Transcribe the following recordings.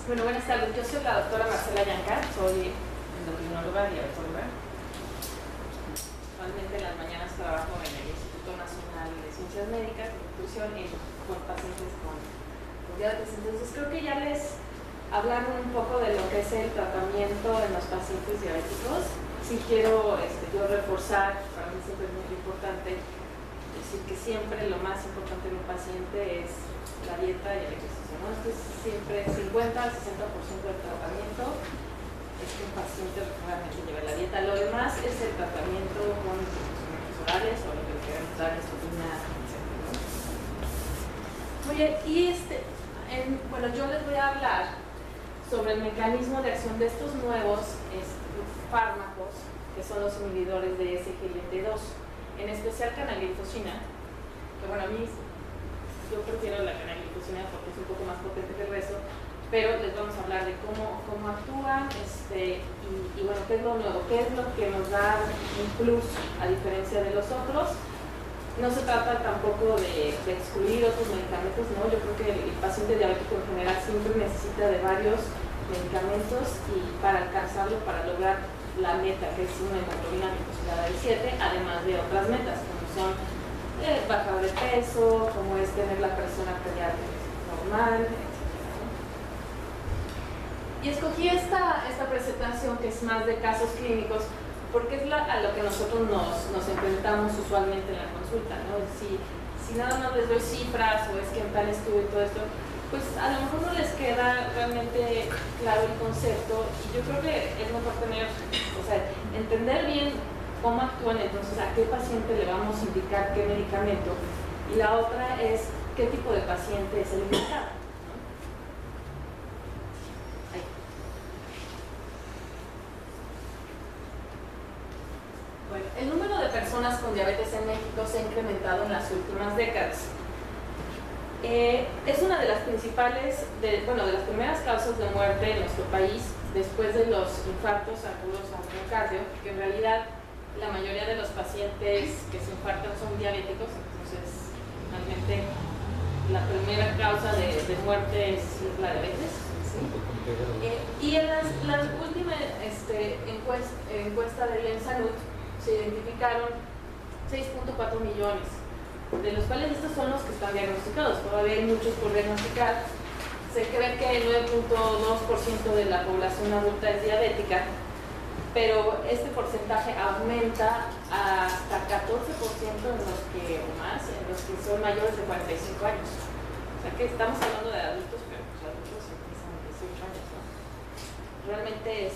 Bueno, buenas tardes. Yo soy la doctora Marcela Yancar, soy endocrinóloga y diabética. Actualmente en las mañanas trabajo en el Instituto Nacional de Ciencias Médicas y Nutrición con pacientes con diabetes. Entonces creo que ya les hablaron un poco de lo que es el tratamiento en los pacientes diabéticos. Sí quiero yo reforzar, para mí siempre es muy importante decir que siempre lo más importante de un paciente es la dieta y el ejercicio, ¿no? Esto es siempre 50 al 60% del tratamiento es que un paciente realmente lleve la dieta. Lo demás es el tratamiento con instrumentos orales o lo que queremos dar, insulina, etc., ¿no? Muy bien, y bueno, yo les voy a hablar sobre el mecanismo de acción de estos nuevos fármacos que son los inhibidores de SGLT2, en especial canaglifosina, que bueno, a mí yo prefiero la canaglifosina porque es un poco más potente que el resto, pero les vamos a hablar de cómo actúan y bueno, qué es lo nuevo, qué es lo que nos da un plus a diferencia de los otros. No se trata tampoco de excluir otros medicamentos, no, yo creo que el paciente diabético en general siempre necesita de varios medicamentos y para alcanzarlo, para lograr la meta que es una hemoglobina glicosilada de 7, además de otras metas como son bajar de peso, como es tener la presión arterial normal, etc., ¿no? Y escogí esta presentación que es más de casos clínicos porque es a lo que nosotros nos enfrentamos usualmente en la consulta, ¿no? Si nada más les doy cifras o es que en tal estudio y todo esto, pues a lo mejor no les queda realmente claro el concepto y yo creo que es mejor entender bien cómo actúan, entonces a qué paciente le vamos a indicar qué medicamento, y la otra es qué tipo de paciente es el indicado, ¿no? Bueno, el número de personas con diabetes en México se ha incrementado en las últimas décadas. Es una de las principales, de las primeras causas de muerte en nuestro país después de los infartos agudos al miocardio, que en realidad la mayoría de los pacientes que se infartan son diabéticos, entonces realmente la primera causa de muerte es la diabetes, ¿sí? Y en las últimas encuestas de Salud se identificaron 6.4 millones, de los cuales estos son los que están diagnosticados. Todavía hay muchos por diagnosticar. Se cree que el 9.2% de la población adulta es diabética, pero este porcentaje aumenta hasta 14% en los que son mayores de 45 años. O sea que estamos hablando de adultos, pero los adultos empiezan a 18 años, ¿no? Realmente es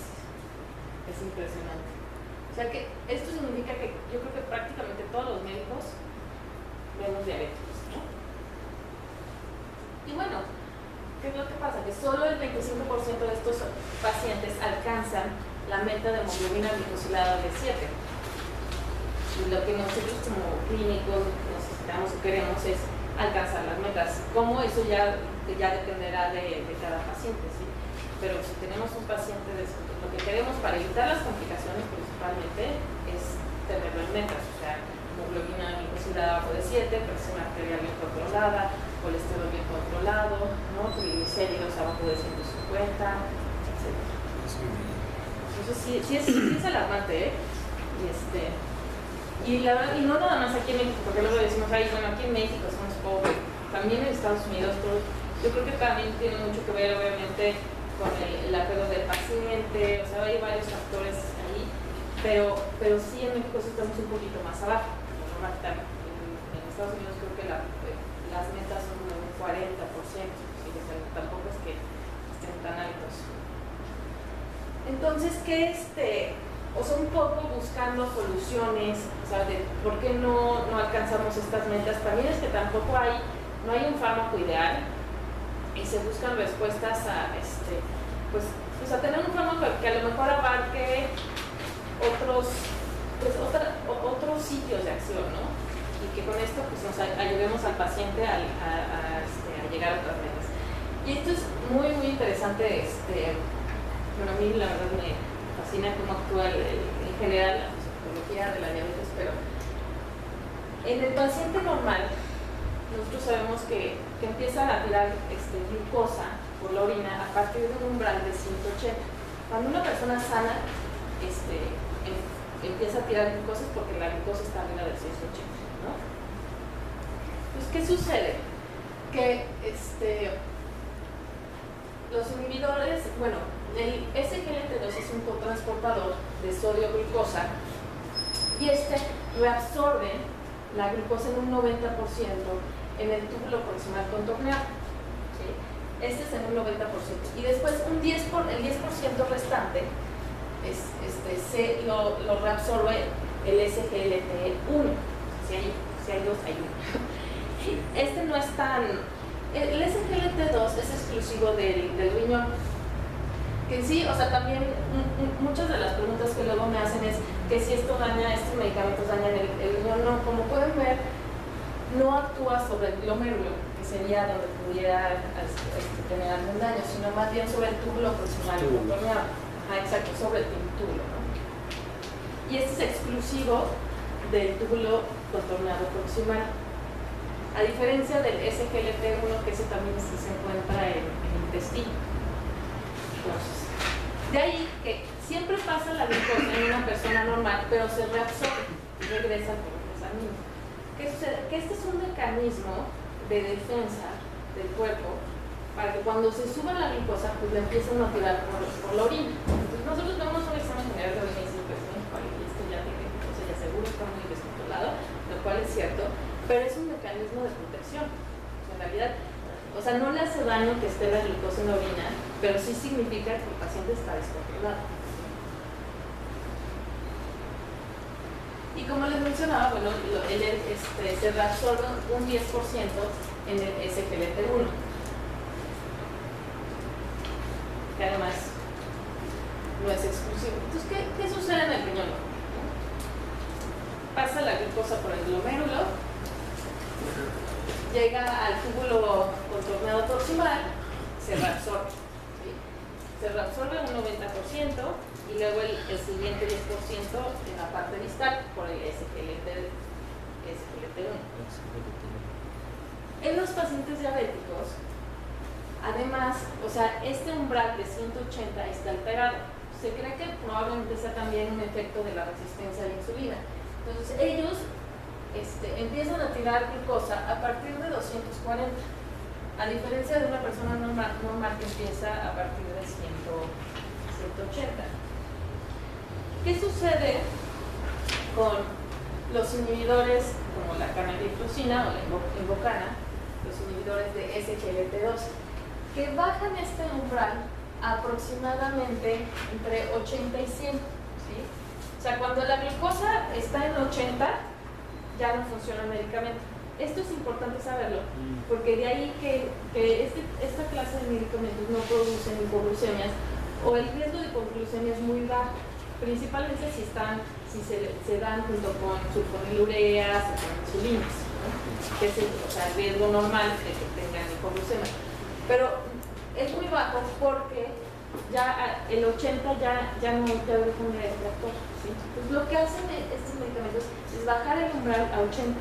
impresionante. O sea que esto significa que yo creo que prácticamente todos los médicos vemos diabéticos, ¿no? Y bueno, ¿qué es lo que pasa? Que solo el 25% de estos pacientes alcanzan la meta de hemoglobina glicosilada de 7. Y lo que nosotros como clínicos necesitamos o queremos es alcanzar las metas. ¿Cómo? Eso ya dependerá de cada paciente, ¿sí? Pero si tenemos un paciente, lo que queremos para evitar las complicaciones principalmente es tenerlo en metas, o sea, hemoglobina glicosilada bajo de 7, presión arterial bien controlada, colesterol bien controlado, ¿no? Triglicéridos abajo de 150, etc. Entonces sí es alarmante, ¿eh? Y la verdad, y no nada más aquí en México, porque luego decimos, aquí en México somos pobres, también en Estados Unidos, pero yo creo que también tiene mucho que ver obviamente con el apego del paciente, o sea, hay varios factores ahí, pero sí en México sí estamos un poquito más abajo. En Estados Unidos creo que las metas son de un 40%, ¿sí? Tampoco es que estén tan altos. Entonces, un poco buscando soluciones, o sea, de por qué no alcanzamos estas metas. También es que tampoco no hay un fármaco ideal y se buscan respuestas a tener un fármaco que a lo mejor abarque otros sitios de acción, ¿no? Y que con esto nos ayudemos al paciente a llegar a otras metas. Y esto es muy, muy interesante. Bueno, a mí la verdad me fascina cómo actúa en general la fisiopatología de la diabetes, pero en el paciente normal nosotros sabemos que empiezan a tirar glucosa por la orina a partir de un umbral de 180. Cuando una persona sana empieza a tirar glucosa es porque la glucosa está arriba de 680, ¿no? Entonces, ¿qué sucede? Que los inhibidores, bueno, el SGLT2 es un cotransportador de sodio-glucosa y reabsorbe la glucosa en un 90% en el túbulo proximal contorneado. ¿Sí? Este es en un 90%. Y después el 10% restante lo reabsorbe el SGLT1. Si hay dos, hay uno. No es tan... El SGLT2 es exclusivo del riñón. Que en sí, o sea, también muchas de las preguntas que luego me hacen es que si estos medicamentos dañan el riñón. No, como pueden ver, no actúa sobre el glomérulo, que sería donde pudiera tener algún daño, sino más bien sobre el túbulo proximal contorneado. Exacto, sobre el túbulo, ¿no? Y este es exclusivo del túbulo contorneado proximal. A diferencia del SGLT1, que ese también se encuentra en el intestino. Entonces, de ahí que siempre pasa la glucosa en una persona normal, pero se reabsorbe y regresa al cuerpo sanguíneo. ¿Qué sucede? Que este es un mecanismo de defensa del cuerpo para que cuando se suba la glucosa, pues le empiezan a tirar por la orina. Entonces, nosotros vemos un examen general de orina y decimos, pues, esto ya tiene glucosa, ya seguro está muy descontrolado, lo cual es cierto, pero es un mecanismo de protección. En realidad, o sea, no le hace daño que esté la glucosa en la orina, pero sí significa que el paciente está descontrolado. Y como les mencionaba, bueno, se reabsorbe un 10% en el SGLT1, que además no es exclusivo. Entonces, ¿qué sucede en el riñón? Pasa la glucosa por el glomérulo, llega al túbulo contorneado proximal, se reabsorbe. ¿Sí? Se reabsorbe un 90% y luego el siguiente 10% en la parte distal por el SGLT1. En los pacientes diabéticos, además, o sea, este umbral de 180 está alterado. Se cree que probablemente sea también un efecto de la resistencia a la insulina. Entonces, ellos empiezan a tirar glucosa a partir de 240, a diferencia de una persona normal que empieza a partir de 180. ¿Qué sucede con los inhibidores como la canagliflozina o la invocana, los inhibidores de SGLT2, que bajan este umbral aproximadamente entre 80 y 100? ¿Sí? O sea, cuando la glucosa está en 80, ya no funciona el medicamento. Esto es importante saberlo, porque de ahí que esta clase de medicamentos no producen hipoglucemias o el riesgo de hipoglucemia es muy bajo, principalmente si se dan junto con sulfonilureas o con insulinas, ¿no? Que es el riesgo normal de que tengan hipoglucemia. Pero es muy bajo porque ya el 80 ya no te dejan de actuar, ¿sí? Entonces lo que hacen estos medicamentos es bajar el umbral a 80.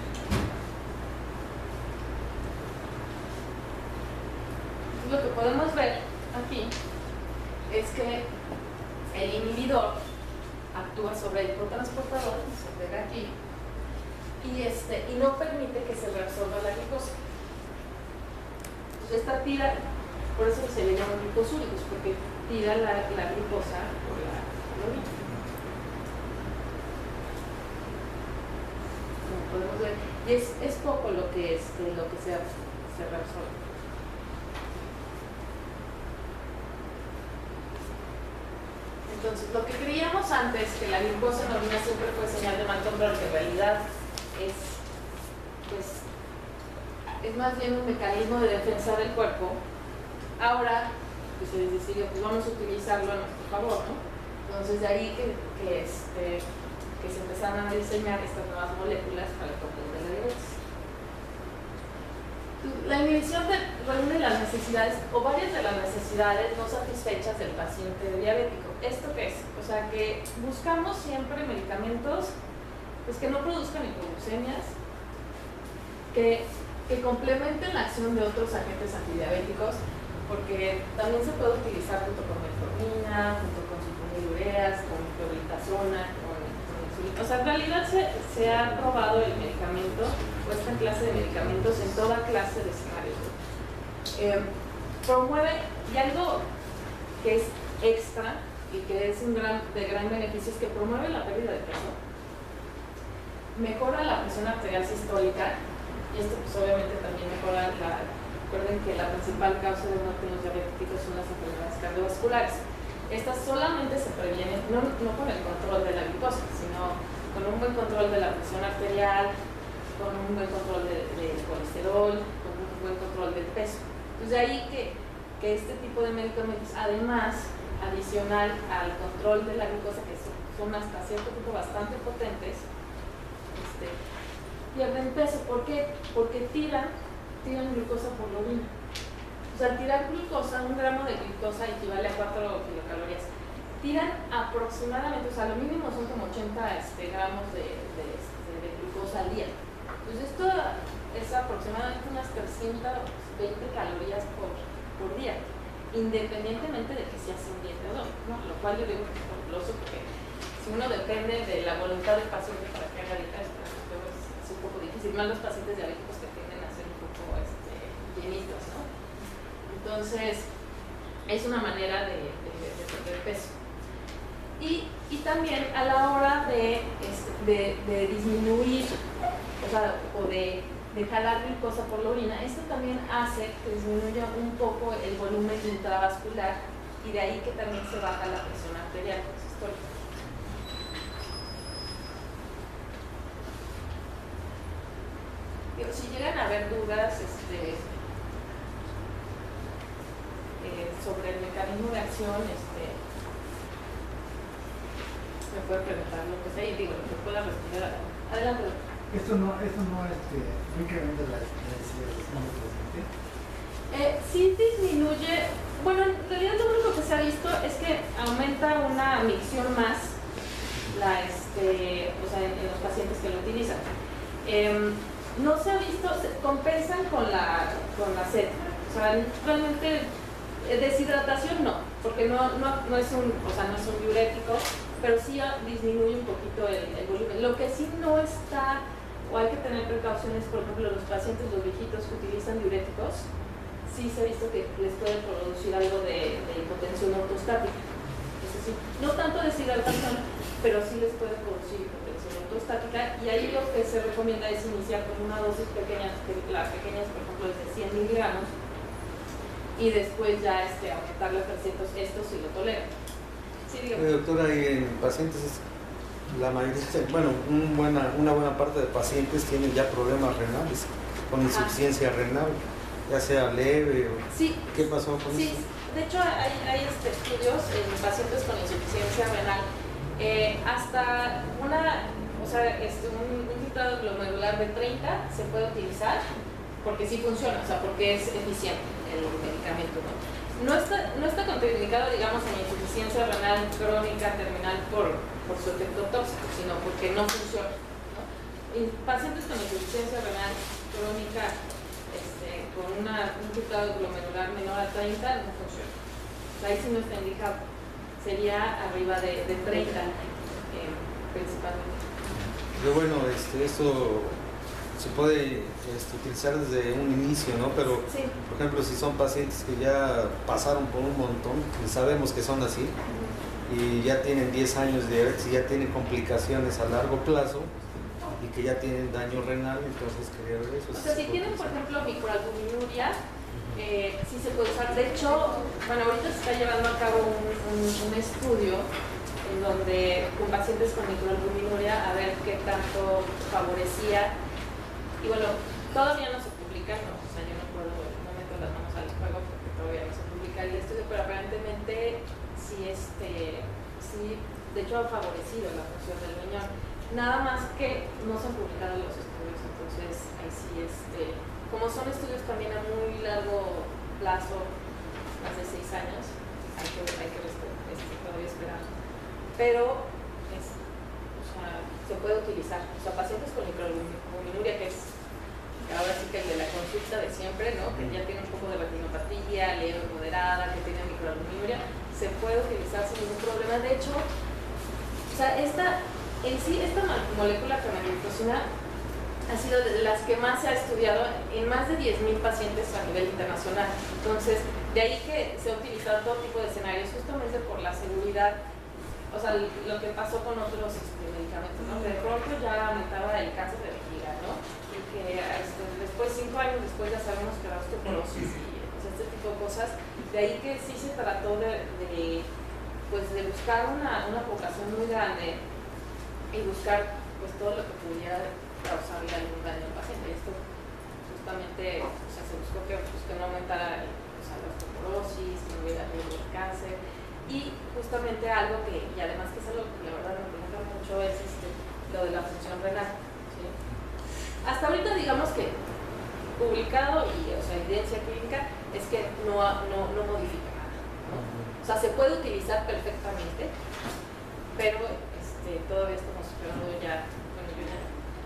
Entonces, lo que podemos ver aquí es que el inhibidor actúa sobre el cotransportador, se pega aquí, y no permite que se reabsorba la glucosa. Entonces esta tira, por eso se le llaman glucosúricos, porque tira la glucosa por la orina. Como podemos ver, y es poco lo que se reabsorbe. Entonces, lo que creíamos antes, que la glucosa en la orina siempre fue señal de mal control, que en realidad es más bien un mecanismo de defensa del cuerpo, ahora pues, se les decidió, pues vamos a utilizarlo a nuestro favor, ¿no? Entonces, de ahí que se empezaron a diseñar estas nuevas moléculas para el control de la diabetes. La inhibición reúne las necesidades, o varias de las necesidades no satisfechas del paciente diabético. ¿Esto qué es? O sea, que buscamos siempre medicamentos pues, que no produzcan hipoglucemias, que complementen la acción de otros agentes antidiabéticos, porque también se puede utilizar junto con metformina, junto con sulfonilureas, con cloralitazona, o sea, en realidad se ha probado el medicamento o esta clase de medicamentos en toda clase de escenarios. Promueve, y algo que es extra y que es de gran beneficio, es que promueve la pérdida de peso, mejora la presión arterial sistólica, y esto pues obviamente también mejora recuerden que la principal causa de muerte en los diabéticos son las enfermedades cardiovasculares. Estas solamente se previenen, no con el control de la glucosa, sino con un buen control de la presión arterial, con un buen control del colesterol, con un buen control del peso. Entonces, de ahí que este tipo de medicamentos, además, adicional al control de la glucosa, que son hasta cierto punto bastante potentes, pierden peso. ¿Por qué? Porque tiran glucosa por la orina. O sea, al tirar glucosa, 1 gramo de glucosa equivale a 4 kilocalorías. Tiran aproximadamente, o sea, lo mínimo son como 80 gramos de glucosa al día. Entonces, esto es aproximadamente unas 320 calorías por día, independientemente de que sea sin dieta o no, lo cual yo digo que es fabuloso, porque si uno depende de la voluntad del paciente para que haga dieta, es un poco difícil, más los pacientes diabéticos que tienden a ser un poco llenitos, ¿no? Entonces, es una manera de perder peso. Y también a la hora de disminuir, o de jalar glucosa por la orina, esto también hace que disminuya un poco el volumen intravascular, y de ahí que también se baja la presión arterial sistólica. Pero si llegan a haber dudas sobre el mecanismo de acción, me puede preguntar lo que sea y digo, lo que pueda responder. Adelante. ¿Esto no incrementa la necesidad de paciente? Sí disminuye, bueno, en realidad lo único que se ha visto es que aumenta una micción más en los pacientes que lo utilizan. No se ha visto, compensan con la sed. O sea, realmente deshidratación no, porque no es un diurético, pero sí disminuye un poquito el volumen. Lo que sí no está, o hay que tener precauciones, por ejemplo, los pacientes, los viejitos que utilizan diuréticos, sí se ha visto que les puede producir algo de hipotensión ortostática. Eso sí, no tanto deshidratación, pero sí les puede producir hipotensión ortostática, y ahí lo que se recomienda es iniciar con una dosis pequeña, las pequeñas, por ejemplo, es de 100 miligramos, y después ya aumentarle a 300, esto si lo toleran. Sí, doctora, y en pacientes, la mayoría, una buena parte de pacientes tienen ya problemas renales, con insuficiencia renal, ya sea leve o... Sí. ¿Qué pasó con eso? Sí, de hecho hay estudios en pacientes con insuficiencia renal, hasta un filtrado glomerular de 30 se puede utilizar, porque sí funciona, porque es eficiente el medicamento, ¿no? No está contraindicado, digamos, en insuficiencia renal crónica terminal por su efecto tóxico, sino porque no funciona, ¿no? En pacientes con insuficiencia renal crónica con un filtrado glomerular menor a 30 no funciona. Ahí sí no está indicado. Sería arriba de 30 principalmente. Pero bueno, esto se puede utilizar desde un inicio, ¿no? Pero, sí, por ejemplo, si son pacientes que ya pasaron por un montón, y sabemos que son así, y ya tienen 10 años de diabetes y ya tienen complicaciones a largo plazo, y que ya tienen daño renal, entonces quería ver eso. O sea, si tienen, por ejemplo, microalbuminuria, sí se puede usar. De hecho, ahorita se está llevando a cabo un estudio en donde con pacientes con microalbuminuria a ver qué tanto favorecía. Y todavía no se publica, ¿no? O sea, yo no puedo en un momento las manos al fuego porque todavía no se publica el estudio, pero aparentemente sí, de hecho ha favorecido la función del riñón. Nada más que no se han publicado los estudios, entonces ahí sí, como son estudios también a muy largo plazo, más de 6 años, hay que todavía esperar. Pero se puede utilizar. O sea, pacientes con microalbuminuria, que es ahora sí que el de la consulta de siempre, ¿no? Que ya tiene un poco de retinopatía, leve, albuminuria se puede utilizar sin ningún problema. De hecho, o sea, esta molécula canagliflozina ha sido de las que más se ha estudiado en más de 10,000 pacientes a nivel internacional. Entonces, de ahí que se ha utilizado todo tipo de escenarios, justamente por la seguridad, o sea, lo que pasó con otros medicamentos, ¿no? De pronto ya aumentaba el cáncer de vejiga, ¿no? Y que después, 5 años después, ya sabemos que la osteoporosis y este tipo de cosas. De ahí que sí se trató de buscar una población muy grande y buscar pues todo lo que pudiera causarle algún daño al paciente. Esto justamente, o sea, se buscó que no aumentara la osteoporosis, que no hubiera riesgo de cáncer. Y justamente algo que, y además que es algo que la verdad me preocupa mucho, es lo de la función renal, ¿sí? Hasta ahorita digamos que publicado y, o sea, evidencia clínica es que no modifica nada, ¿no? O sea, se puede utilizar perfectamente, pero todavía estamos esperando ya, bueno, yo ya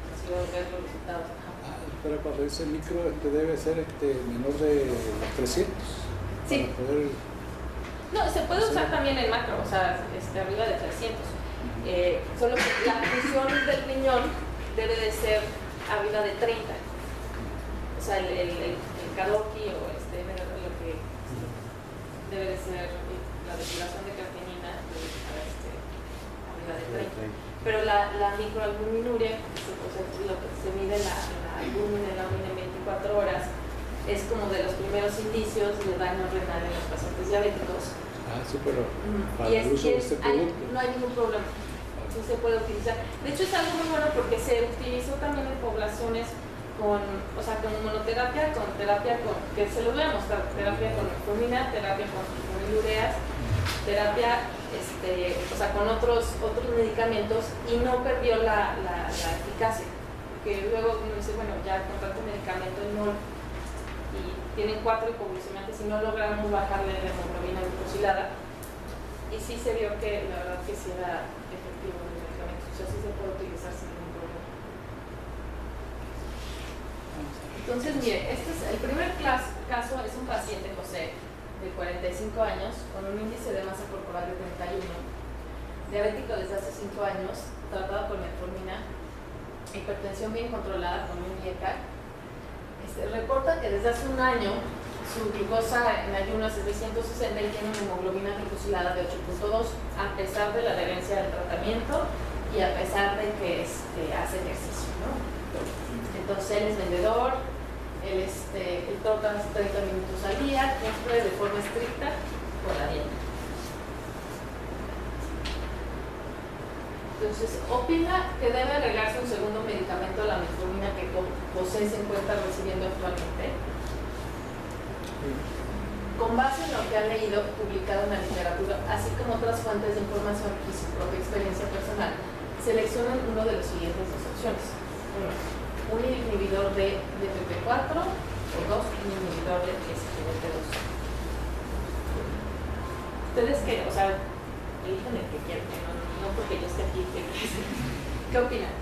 consigo ver los resultados. Pero cuando dice micro, debe ser menor de 300. Sí. Para poder... No, se puede usar también en macro, o sea, arriba de 300. Solo que la función del riñón debe de ser arriba de 30. O sea, el Kadoki o lo que debe de ser la depuración de creatinina arriba de 30. Pero la microalbuminuria, o sea, lo que se mide la albúmina en la orina en 24 horas, es como de los primeros indicios de daño renal en los pacientes diabéticos. Sí, pero para el uso de este producto no hay ningún problema. Sí se puede utilizar. De hecho, es algo muy bueno porque se utilizó también en poblaciones con monoterapia, que se lo voy a mostrar, terapia con metformina, terapia con ureas, terapia con otros medicamentos, y no perdió la eficacia. Porque luego uno dice, bueno, ya con tanto medicamento y tienen 4 hipoglucemiantes y no logramos bajarle la hemoglobina glucosilada, y sí se vio que la verdad que sí era efectivo el medicamento, o sea, sí se puede utilizar sin ningún problema. Entonces, mire, el primer caso es un paciente, José, de 45 años, con un índice de masa corporal de 31, diabético desde hace 5 años, tratado con metformina, hipertensión bien controlada con un IECA. Reporta que desde hace un año su glucosa en ayunas es de 160 y tiene una hemoglobina glucosilada de 8.2, a pesar de la adherencia del tratamiento y a pesar de que hace ejercicio, ¿no? Entonces él es vendedor, él toca 30 minutos al día, cumple de forma estricta con la dieta. Entonces, opina que debe agregarse un segundo medicamento a la metformina que José se encuentra recibiendo actualmente. Con base en lo que ha leído, publicado en la literatura, así como otras fuentes de información y su propia experiencia personal, seleccionan uno de las siguientes dos opciones. Un inhibidor de DPP4 o un inhibidor de SGLT2. Ustedes que, o sea, eligen el que quieran, no porque yo esté aquí. ¿Qué opinan?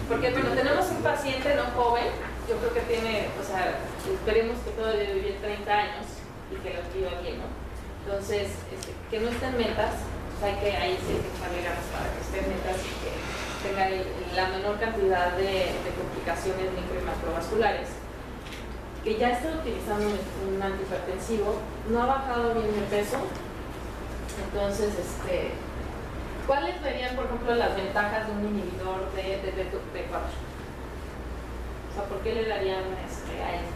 Porque, bueno, tenemos un paciente no joven, yo creo que tiene, o sea, esperemos que todavía vivir 30 años y que lo viva bien, ¿no? Entonces, que no estén metas, o sea, ahí sí hay que echarle ganas para que estén metas y que tenga la menor cantidad de complicaciones micro y macrovasculares. Que ya está utilizando un antihipertensivo, no ha bajado bien de peso. Entonces, ¿cuáles serían, por ejemplo, las ventajas de un inhibidor de DPP4? O sea, ¿por qué le darían a él?